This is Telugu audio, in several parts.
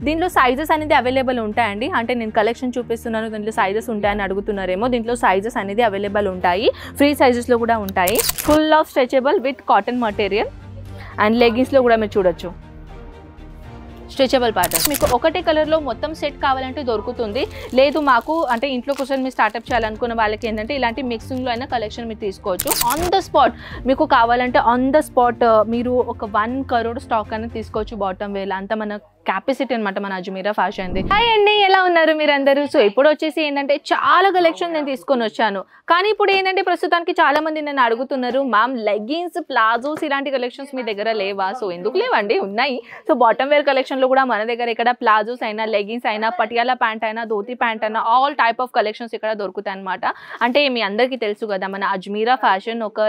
దీంట్లో సైజెస్ అనేది అవైలబుల్ ఉంటాయండి. అంటే నేను కలెక్షన్ చూపిస్తున్నాను, దీంట్లో సైజెస్ ఉంటాయని అడుగుతున్నారేమో. దీంట్లో సైజెస్ అనేది అవైలబుల్ ఉంటాయి, ఫ్రీ సైజెస్లో కూడా ఉంటాయి. Full of stretchable with cotton material and లెగ్గిన్స్లో కూడా మీరు చూడొచ్చు స్ట్రెచబుల్ ప్యాటర్న్. మీకు ఒకటే కలర్లో మొత్తం సెట్ కావాలంటే దొరుకుతుంది. లేదు మాకు అంటే ఇంట్లో కోసం మీరు స్టార్ట్అప్ చేయాలనుకున్న వాళ్ళకి ఏంటంటే ఇలాంటి మిక్సింగ్లో అయినా కలెక్షన్ మీరు తీసుకోవచ్చు. ఆన్ ద స్పాట్ మీకు కావాలంటే ఆన్ ద స్పాట్ మీరు ఒక 1 crore స్టాక్ అనేది తీసుకోవచ్చు బాటమ్ వేర్. అంత మన కెపాసిటీ అనమాట మన అజ్మీరా ఫ్యాషన్ది. హాయ్ అండి, ఎలా ఉన్నారు మీరందరూ? సో ఇప్పుడు వచ్చేసి ఏంటంటే చాలా కలెక్షన్ నేను తీసుకొని వచ్చాను. కానీ ఇప్పుడు ఏంటంటే ప్రస్తుతానికి చాలా మంది నన్ను అడుగుతున్నారు, మ్యామ్ లెగ్గిన్స్, ప్లాజోస్ ఇలాంటి కలెక్షన్స్ మీ దగ్గర లేవా? సో ఎందుకు లేవండి, ఉన్నాయి. సో బాటమ్ వేర్ కలెక్షన్లో కూడా మన దగ్గర ఇక్కడ ప్లాజోస్ అయినా, లెగ్గిన్స్ అయినా, పటియాలా ప్యాంట్ అయినా, ధోతి ప్యాంట్ అయినా, ఆల్ టైప్ ఆఫ్ కలెక్షన్స్ ఇక్కడ దొరుకుతాయి అనమాట. అంటే మీ అందరికీ తెలుసు కదా, మన అజ్మీరా ఫ్యాషన్ ఒక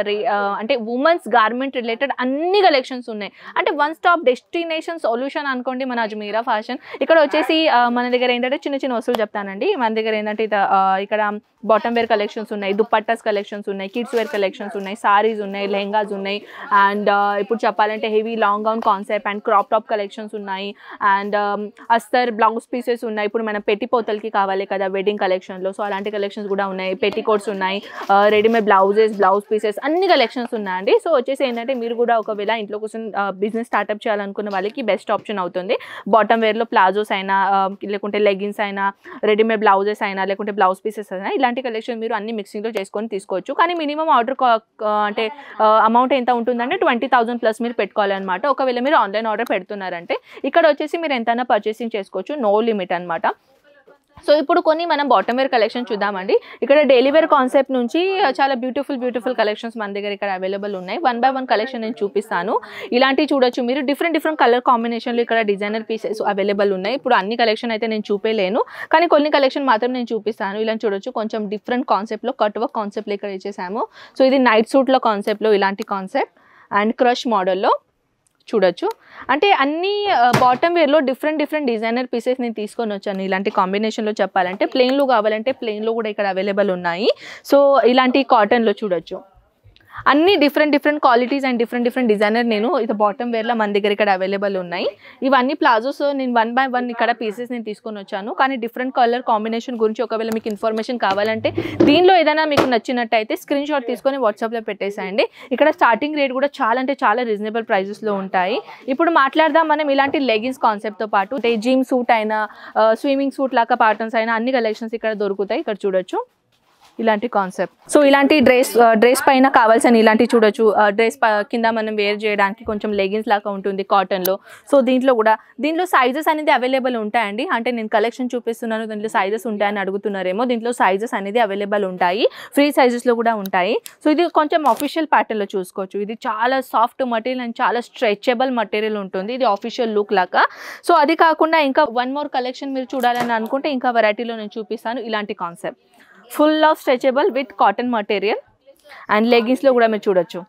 అంటే ఉమెన్స్ గార్మెంట్ రిలేటెడ్ అన్ని కలెక్షన్స్ ఉన్నాయి. అంటే వన్ స్టాప్ డెస్టినేషన్ సొల్యూషన్ అనుకోండి మన అజ్మీరా ఫ్యాషన్. ఇక్కడ వచ్చేసి మన దగ్గర ఏంటంటే చిన్న చిన్న వస్తువులు చెప్తానండి. మన దగ్గర ఏంటంటే ఇక్కడ బాటమ్ వేర్ కలెక్షన్స్ ఉన్నాయి, దుప్పట్టాస్ కలెక్షన్స్ ఉన్నాయి, కిడ్స్ వేర్ కలెక్షన్స్ ఉన్నాయి, సారీస్ ఉన్నాయి, లెహంగాస్ ఉన్నాయి, అండ్ ఇప్పుడు చెప్పాలంటే heavy long gown concept and crop top collections ఉన్నాయి, అండ్ అస్తర్ బ్లౌజ్ పీసెస్ ఉన్నాయి. ఇప్పుడు మనం పెట్టిపోతలకి కావాలి కదా వెడ్డింగ్ కలెక్షన్లో, సో అలాంటి కలెక్షన్స్ కూడా ఉన్నాయి. పెట్టికోట్స్ ఉన్నాయి, రెడీమేడ్ బ్లౌజెస్, బ్లౌజ్ పీసెస్ అన్ని కలెక్షన్స్ ఉన్నాయండి. సో వచ్చేసి ఏంటంటే మీరు కూడా ఒకవేళ ఇంట్లో కోసం బిజినెస్ స్టార్ట్అప్ చేయాలనుకున్న వాళ్ళకి బెస్ట్ ఆప్షన్ అవుతుంది. బాటమ్ వేర్లో ప్లాజోస్ అయినా, లేకుంటే లెగ్గిన్స్ అయినా, రెడీమేడ్ బ్లౌజెస్ అయినా, లేకుంటే బ్లౌజ్ పీసెస్ అయినా, ఇలాంటి కలెక్షన్ మీరు అన్ని మిక్సింగ్లో చేసుకొని తీసుకోవచ్చు. కానీ మినిమం ఆర్డర్ అంటే అమౌంట్ ఎంత ఉంటుందంటే 20,000 ప్లస్ మీరు పెట్టుకోవాలన్నమాట. ఒకవేళ మీరు ఆన్లైన్ ఆర్డర్ పెడుతున్నారంటే ఇక్కడ వచ్చేసి మీరు ఎంతైనా పర్చేసింగ్ చేసుకోవచ్చు, నో లిమిట్ అనమాట. సో ఇప్పుడు కొన్ని మనం బాటమ్ వేర్ కలెక్షన్ చూద్దామండి. ఇక్కడ డైలీ వేర్ కాన్సెప్ట్ నుంచి చాలా బ్యూటిఫుల్ కలెక్షన్స్ మన దగ్గర ఇక్కడ అవైలబుల్ ఉన్నాయి. 1 by 1 కలెక్షన్ నేను చూపిస్తాను. ఇలాంటివి చూడొచ్చు మీరు. డిఫరెంట్ కలర్ కాంబినేషన్లో ఇక్కడ డిజైనర్ పీసెస్ అవైలబుల్ ఉన్నాయి. ఇప్పుడు అన్ని కలెక్షన్ అయితే నేను చూపేలేను, కానీ కొన్ని కలెక్షన్ మాత్రం నేను చూపిస్తాను. ఇలా చూడొచ్చు, కొంచెం డిఫరెంట్ కాన్సెప్ట్లో కట్ వర్క్ కాన్సెప్ట్లో ఇక్కడ ఇచ్చేసాము. సో ఇది నైట్ సూట్లో కాన్సెప్ట్లో ఇలాంటి కాన్సెప్ట్ అండ్ క్రష్ మోడల్లో చూడొచ్చు. అంటే అన్ని బాటమ్ వేర్లో డిఫరెంట్ డిజైనర్ పీసెస్ నేను తీసుకొని వచ్చాను. ఇలాంటి కాంబినేషన్లో చెప్పాలంటే ప్లెయిన్లో కావాలంటే ప్లెయిన్లో కూడా ఇక్కడ అవైలబుల్ ఉన్నాయి. సో ఇలాంటి కాటన్లో చూడొచ్చు, అన్ని different qualities and different designer నేను ఇది బాటమ్ వేర్లో మన దగ్గర ఇక్కడ అవైలబుల్ ఉన్నాయి. ఇవన్నీ ప్లాజోస్ నేను 1 by 1 ఇక్కడ పీసెస్ నేను తీసుకొని వచ్చాను. కానీ డిఫరెంట్ కలర్ కాంబినేషన్ గురించి ఒకవేళ మీకు ఇన్ఫర్మేషన్ కావాలంటే దీనిలో ఏదైనా మీకు నచ్చినట్టయితే స్క్రీన్ షాట్ తీసుకొని వాట్సాప్లో పెట్టేసేయండి. ఇక్కడ స్టార్టింగ్ రేట్ కూడా చాలా రీజనబుల్ ప్రైజెస్లో ఉంటాయి. ఇప్పుడు మాట్లాడదాం మనం ఇలాంటి లెగిన్స్ కాన్సెప్ట్తో పాటు అంటే జిమ్ సూట్ అయినా, స్విమ్మింగ్ సూట్ లాగా ప్యాటర్న్స్ అయినా అన్ని కలెక్షన్స్ ఇక్కడ దొరుకుతాయి. ఇక్కడ చూడొచ్చు ఇలాంటి కాన్సెప్ట్. సో ఇలాంటి డ్రెస్ పైన కావాల్సిన ఇలాంటి చూడొచ్చు. డ్రెస్ కింద మనం వేర్ చేయడానికి కొంచెం లెగిన్స్ లాగా ఉంటుంది కాటన్లో. సో దీంట్లో సైజెస్ అనేది అవైలబుల్ ఉంటాయండి. అంటే నేను కలెక్షన్ చూపిస్తున్నాను, దీంట్లో సైజెస్ ఉంటాయని అడుగుతున్నారేమో. దీంట్లో సైజెస్ అనేది అవైలబుల్ ఉంటాయి, ఫ్రీ సైజెస్లో కూడా ఉంటాయి. సో ఇది కొంచెం ఆఫీషియల్ ప్యాటర్న్లో చూసుకోవచ్చు. ఇది చాలా సాఫ్ట్ మటీరియల్ అండ్ చాలా స్ట్రెచబుల్ మటీరియల్ ఉంటుంది. ఇది ఆఫీషియల్ లుక్ లాగా. సో అది కాకుండా ఇంకా 1 more కలెక్షన్ మీరు చూడాలని అనుకుంటే ఇంకా వెరైటీలో నేను చూపిస్తాను. ఇలాంటి concept full of stretchable with cotton material and లెగ్గిన్స్లో కూడా మీరు చూడొచ్చు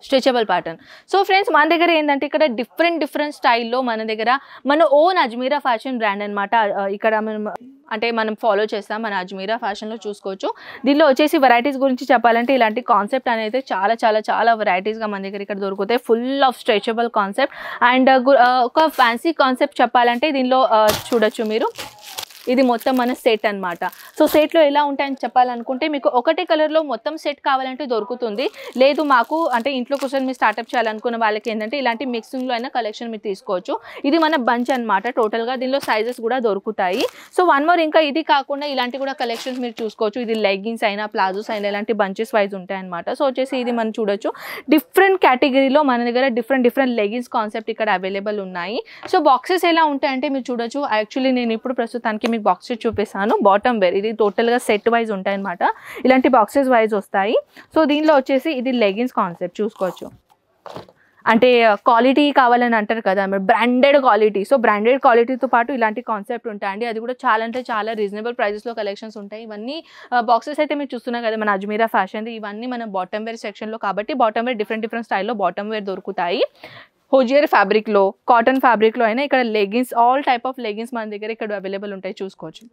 స్ట్రెచబుల్ ప్యాటర్న్. సో ఫ్రెండ్స్ మన దగ్గర ఏంటంటే ఇక్కడ డిఫరెంట్ స్టైల్లో మన ఓన్ అజ్మీరా ఫ్యాషన్ బ్రాండ్ అనమాట. ఇక్కడ మనం ఫాలో చేస్తాం, మన అజ్మీరా ఫ్యాషన్లో చూసుకోవచ్చు. దీనిలో వచ్చేసి వెరైటీస్ గురించి చెప్పాలంటే ఇలాంటి కాన్సెప్ట్ అనేది చాలా వెరైటీస్గా మన దగ్గర ఇక్కడ దొరుకుతాయి. Full of stretchable concept and ఒక ఫ్యాన్సీ కాన్సెప్ట్ చెప్పాలంటే దీనిలో చూడొచ్చు మీరు. ఇది మొత్తం మన సెట్ అనమాట. సో సెట్లో ఎలా ఉంటాయని చెప్పాలనుకుంటే మీకు ఒకటే కలర్లో మొత్తం సెట్ కావాలంటే దొరుకుతుంది. లేదు మాకు అంటే ఇంట్లో కోసం మీరు స్టార్ట్అప్ చేయాలనుకున్న వాళ్ళకి ఏంటంటే ఇలాంటి మిక్సింగ్లో అయినా కలెక్షన్ మీరు తీసుకోవచ్చు. ఇది మన బంచ్ అనమాట టోటల్గా. దీనిలో సైజెస్ కూడా దొరుకుతాయి. సో 1 more ఇంకా ఇది కాకుండా ఇలాంటి కూడా కలెక్షన్స్ మీరు చూసుకోవచ్చు. ఇది లెగ్గిన్స్ అయినా, ప్లాజోస్ అయినా ఇలాంటి బంచెస్ వైజ్ ఉంటాయి అనమాట. సో వచ్చేసి ఇది మనం చూడొచ్చు డిఫరెంట్ కేటగిరీలో మన దగ్గర డిఫరెంట్ లెగ్గిన్స్ కాన్సెప్ట్ ఇక్కడ అవైలబుల్ ఉన్నాయి. సో బాక్సెస్ ఎలా ఉంటాయంటే మీరు చూడొచ్చు. యాక్చువల్లీ నేను ఇప్పుడు ప్రస్తుతానికి బాక్సెస్ చూపిస్తాను. బాటమ్ వేర్ ఇది టోటల్గా సెట్ వైజ్ ఉంటాయి అనమాట. ఇలాంటి బాక్సెస్ వైజ్ వస్తాయి. సో దీనిలో వచ్చేసి ఇది లెగిన్స్ కాన్సెప్ట్ చూసుకోవచ్చు. అంటే క్వాలిటీ కావాలని అంటారు కదా, బ్రాండెడ్ క్వాలిటీ. సో బ్రాండెడ్ క్వాలిటీతో పాటు ఇలాంటి కాన్సెప్ట్ ఉంటాయండి. అది కూడా చాలా రీజనబుల్ ప్రైజెస్లో కలెక్షన్స్ ఉంటాయి. ఇవన్నీ బాక్సెస్ అయితే మీరు చూస్తున్నారు కదా మన అజ్మీరా ఫ్యాషన్. ఇవన్నీ మన బాటమ్ వేర్ సెక్షన్లో కాబట్టి బాటమ్ వేర్ డిఫరెంట్ స్టైల్లో బాటమ్ వేర్ దొరుకుతాయి. హోజియర్ ఫ్యాబ్రిక్లో, కాటన్ ఫ్యాబ్రిక్లో అయినా ఇక్కడ leggings, all type of leggings మన దగ్గర ఇక్కడ అవైలబుల్ ఉంటాయి చూసుకోవచ్చు.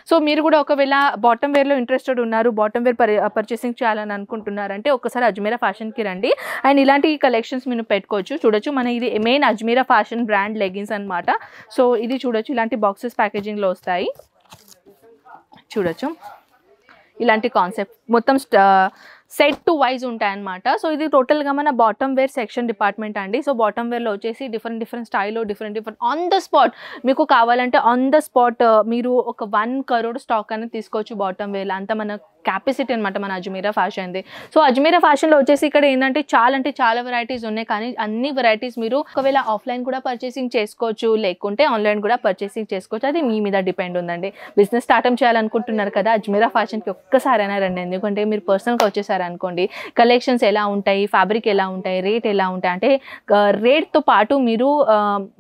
సో మీరు కూడా ఒకవేళ బాటమ్ వేర్లో ఇంట్రెస్టెడ్ ఉన్నారు, బాటమ్ వేర్ పర్చేసింగ్ చేయాలని అనుకుంటున్నారంటే ఒకసారి అజ్మీరా ఫ్యాషన్కి రండి. అండ్ ఇలాంటి కలెక్షన్స్ మీరు పెట్టుకోవచ్చు. చూడొచ్చు మన ఇది main Ajmeera fashion brand leggings అనమాట. సో ఇది చూడొచ్చు, ఇలాంటి బాక్సెస్ ప్యాకేజింగ్లో వస్తాయి. చూడొచ్చు ఇలాంటి కాన్సెప్ట్ మొత్తం సెట్ టు వైజ్ ఉంటాయన్నమాట. సో ఇది టోటల్గా మన బాటమ్ వేర్ సెక్షన్ డిపార్ట్మెంట్ అండి. సో బాటమ్ వేర్లో వచ్చేసి డిఫరెంట్ స్టైల్లో డిఫరెంట్ ఆన్ ద స్పాట్ మీకు కావాలంటే ఆన్ ద స్పాట్ మీరు ఒక 1 crore స్టాక్ అనేది తీసుకోవచ్చు బాటమ్ వేర్లో. అంత మన కెపాసిటీ అనమాట మన అజ్మీరా ఫ్యాషన్ది. సో అజ్మీరా ఫ్యాషన్లో వచ్చేసి ఇక్కడ ఏంటంటే చాలా వెరైటీస్ ఉన్నాయి. కానీ అన్ని వెరైటీస్ మీరు ఒకవేళ ఆఫ్లైన్ కూడా పర్చేసింగ్ చేసుకోవచ్చు, లేకుంటే ఆన్లైన్ కూడా పర్చేసింగ్ చేసుకోవచ్చు. అది మీ మీద డిపెండ్ ఉందండి. బిజినెస్ స్టార్ట్ చేయాలనుకుంటున్నారు కదా, అజ్మీరా ఫ్యాషన్కి ఒక్కసారైనా రండి. ఎందుకంటే మీరు పర్సనల్గా వచ్చేసారు అనుకోండి, కలెక్షన్స్ ఎలా ఉంటాయి, ఫ్యాబ్రిక్ ఎలా ఉంటాయి, రేట్ ఎలా ఉంటాయి అంటే రేట్తో పాటు మీరు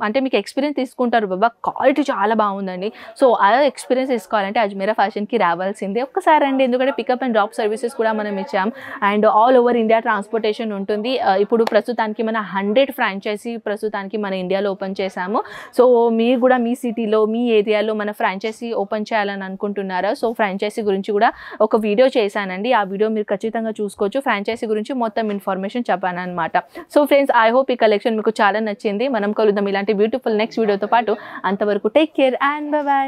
అంటే మీకు ఎక్స్పీరియన్స్ తీసుకుంటారు. బాబా క్వాలిటీ చాలా బాగుందండి. సో అలా ఎక్స్పీరియన్స్ తీసుకోవాలంటే అజ్మీరా ఫ్యాషన్కి రావాల్సిందే ఒక్కసారి అండి. ఎందుకంటే పికప్ అండ్ డ్రాప్ సర్వీసెస్ కూడా మనం ఇచ్చాం. And all over India transportation ఉంటుంది. ఇప్పుడు ప్రస్తుతానికి మన 100 ఫ్రాంచైజీ ప్రస్తుతానికి మన ఇండియాలో ఓపెన్ చేశాము. సో మీరు కూడా మీ సిటీలో మీ ఏరియాలో మన ఫ్రాంచైజీ ఓపెన్ చేయాలని అనుకుంటున్నారా? సో ఫ్రాంచైజీ గురించి కూడా ఒక వీడియో చేశానండి. ఆ వీడియో మీరు ఖచ్చితంగా చూసుకోవచ్చు. ఫ్రాంచైజీ గురించి మొత్తం ఇన్ఫర్మేషన్ చెప్పాను అనమాట. సో ఫ్రెండ్స్, ఐ హోప్ ఈ కలెక్షన్ మీకు చాలా నచ్చింది. మనం కలుద్దాం ఇలాంటి బ్యూటిఫుల్ నెక్స్ట్ వీడియోతో పాటు. అంతవరకు టేక్ కేర్ అండ్ బై.